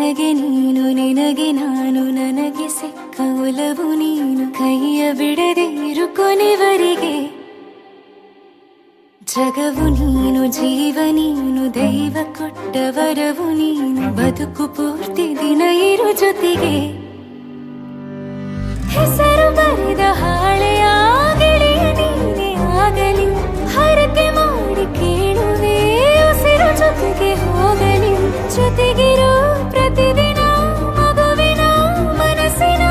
ನನಗೆ ನೀನು ನಿನಗೆ ನಾನು ನನಗೆ ಸಿಕ್ಕ ಒಲವು ನೀನು ಕೈಯ ಬಿಡದೆ ಇರು ಕೊನೆವರೆಗೆ ಜಗವು ನೀನು ಜೀವ ನೀನು ದೈವ ಕೊಟ್ಟ ವರವು ನೀನು ಬದುಕು ಪೂರ್ತಿ ದಿನ ಇರು ಜೊತೆಗೆ ಹೆಸರು ಬರೆದ ಹಾಳೆಯ ಗೆಳೆಯ ನೀನೇ ಆಗಲಿ ಹರಕೆ ಮಾಡಿ ಕೇಳುವೆ ಉಸಿರು ಜೊತೆಗೆ ಹೋಗಲಿ ಜೊತೆಗಿರೋ ಪ್ರತಿದಿನ ಮಗುವಿನ ಮನಸ್ಸಿನ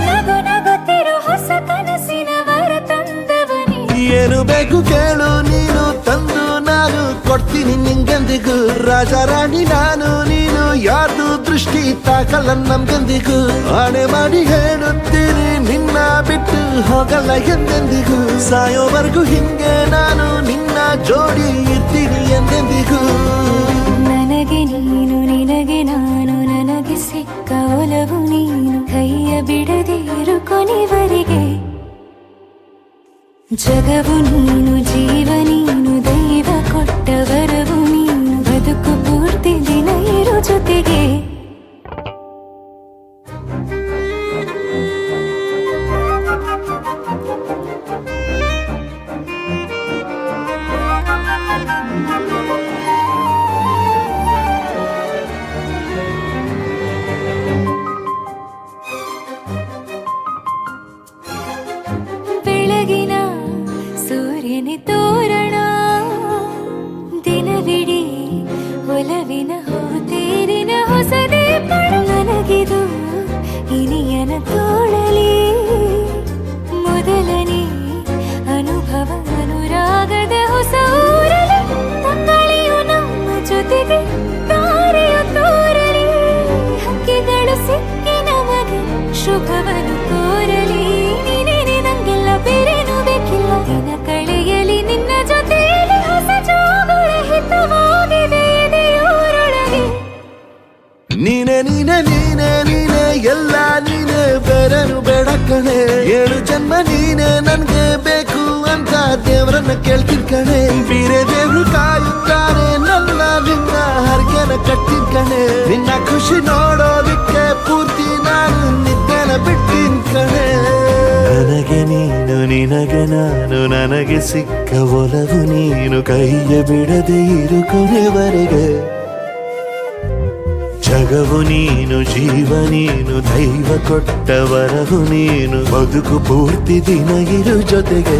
ನಗು ನಗುತ್ತಿರೋ ಹೊಸ ಕನಸಿನ ವರ ತಂದವನೇ ಏನು ಬೇಕು ಕೇಳು ನೀನು ತಂದು ನಾನು ಕೊಡ್ತೀನಿ ನಿಂಗೆಂದಿಗೂ ರಾಜ ರಾಣಿ ನಾನು ನೀನು ಯಾರ್ದು ದೃಷ್ಟಿ ತಾಕಲ್ಲ ನಮ್ಗೆಂದಿಗೂ ಆಣೆ ಮಾಡಿ ಹೇಳುತ್ತೀನಿ ನಿನ್ನ ಬಿಟ್ಟು ಹೋಗಲ್ಲ ಎಂದೆಂದಿಗೂ ಸಾಯೋವರೆಗೂ ಹಿಂಗೆ ನಾನು ನಿನ್ನ ಜೋಡಿ ಇರ್ತೀನಿ ಎಂದೆಂದಿಗೂ ನನಗೆ ನೀನು ನಿನಗೆ ನಾನು ನನಗೆ ಸಿಕ್ಕ ಒಲವು ನೀನು ಕೈಯ ಬಿಡದೆ ಇರು ಕೊನೆವರೆಗೆ ಜಗವು ನೀನು ಜೀವ ನೀನು ದೈವ ಕೊಟ್ಟ ವರವು ನೀನು ಬದುಕು ಪೂರ್ತಿ ದಿನ ಇರು ಜೊತೆಗೆ ಬೆಳಗಿನ ಸೂರ್ಯನೇ ತೋರಣ ದಿನವಿಡೀ ಒಲವಿನ ಹೋತೇರಿನ ಹೊಸದೇ ಪಡ ನನಗಿದು ಇನಿಯನ ತೋಳಲಿ ಮೊದಲನೇ ಅನುಭವ ಅನುರಾಗದ ಹೊಸ ಊರಲಿ ತಂಗಳಿಯು ನಮ್ಮ ಜೊತೆಗೆ ತಾರೆಯ ತೋರಲಿ ಹಕ್ಕಿಗಳು ಸಿಕ್ಕಿ ನಮಗೆ ಶುಭವನ್ನು ಕೋರಲಿ ನೀನೇನೆ ನಂಗೆಲ್ಲ ಬೇರೇನು ಬೇಕಿಲ್ಲ ದಿನ ಕಳೆಯಲಿ ನಿನ್ನ ಜೊತೆಯಲ್ಲಿ ಹೊಸ ಜೋಗುಳ ಹಿತವಾಗಿದೆ ಎದೆಯೂರೊಳಗೆ ನೀನೆ ನೀನೆ ನೀನೆ ನೀನೆ ಎಲ್ಲ ನೀನೆ ಬೇರೆನು ಬೇಡ ಕಣೆ 7 ಜನ್ಮ ನೀನೆ ನನ್ಗೆ ಬೇಕು ಅಂತ ದೇವರನ್ನ ಕೇಳ್ತೀನಿ ಕಣೆ ಬೇರೆ ದೇವ್ರು ಕಾಯುತ್ತಾರೆ ನನ್ನ ನಿನ್ನ ಹರಕೆನ ಕಟ್ಟಿನ ಕಣೆ ನಿನ್ನ ಖುಷಿ ನೋಡೋದಿಕ್ಕೆ ಪೂರ್ತಿ ನಾನು ನಿದ್ದೆನ ಬಿಟ್ಟಿನ ಕಣೆ ನನಗೆ ನೀನು ನಿನಗೆ ನಾನು ನನಗೆ ಸಿಕ್ಕ ಒಲವು ನೀನು ಕೈಯ ಬಿಡದೆ ಇರು ಕೊನೆವರೆಗೆ ಜಗವು ನೀನು ಜೀವ ನೀನು ದೈವ ಕೊಟ್ಟ ವರವು ನೀನು ಬದುಕು ಪೂರ್ತಿ ದಿನ ಇರು ಜೊತೆಗೆ